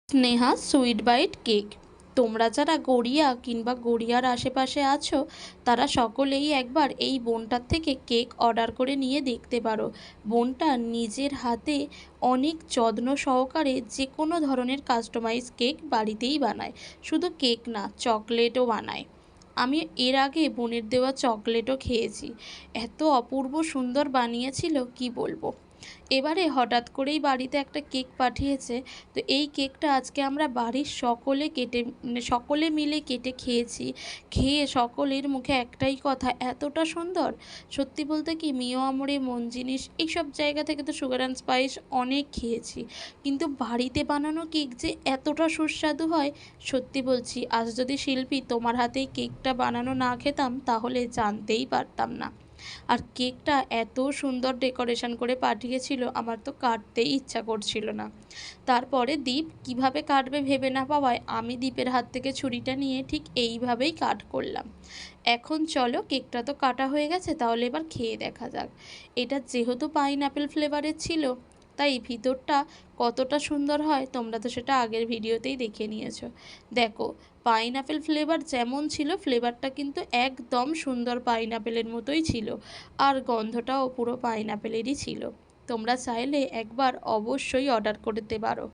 Sneha sweet byte cake. তোমরা যারা গড়িয়া কিংবা গড়িয়ার আশেপাশে আছো তারা সকলেই একবার এই বোনটার থেকে কেক অর্ডার করে নিয়ে দেখতে পারো। বোনটা নিজের হাতে অনেক যত্ন সহকারে যে কোনো ধরনের কাস্টমাইজ কেক বাড়িতেই বানায়। শুধু কেক না, চকলেটও বানায়। আমি এর আগে বোনের দেওয়া চকলেটও খেয়েছি, এত অপূর্ব সুন্দর বানিয়েছিল কি বলবো। এবারে হঠাৎ করেই বাড়িতে একটা কেক পাঠিয়েছে, তো এই কেকটা আজকে আমরা বাড়ির সকলে মিলে কেটে খেয়েছি। খেয়ে সকলের মুখে একটাই কথা, এতটা সুন্দর। সত্যি বলতে কি, মিও আমরে, মন জিনিস এইসব জায়গা থেকে তো সুগার অ্যান্ড স্পাইস অনেক খেয়েছি, কিন্তু বাড়িতে বানানো কেক যে এতটা সুস্বাদু হয়, সত্যি বলছি আজ যদি শিল্পী তোমার হাতেই কেকটা বানানো না খেতাম তাহলে জানতেই পারতাম না। আর কেকটা এত সুন্দর ডেকোরেশন করে পাঠিয়েছিল, আমার তো কাটতেই ইচ্ছা করছিল না। তারপরে দীপ কিভাবে কাটবে ভেবে না পাওয়ায় আমি দীপের হাত থেকে ছুরিটা নিয়ে ঠিক এইভাবেই কাট করলাম। এখন চলো, কেকটা তো কাটা হয়ে গেছে, তাহলে এবার খেয়ে দেখা যাক। এটা যেহেতু পাইনঅ্যাপেল ফ্লেভারের ছিল, তাই ভিতরটা কতটা সুন্দর হয় তোমরা তো সেটা আগের ভিডিওতেই দেখে নিয়েছো। দেখো, পাইনঅ্যাপেল ফ্লেভার যেমন ছিল, ফ্লেভারটা কিন্তু একদম সুন্দর পাইনঅ্যাপেলের মতোই ছিল, আর গন্ধটাও পুরো পাইনঅ্যাপেলেরই ছিল। তোমরা চাইলে একবার অবশ্যই অর্ডার করতে পারো।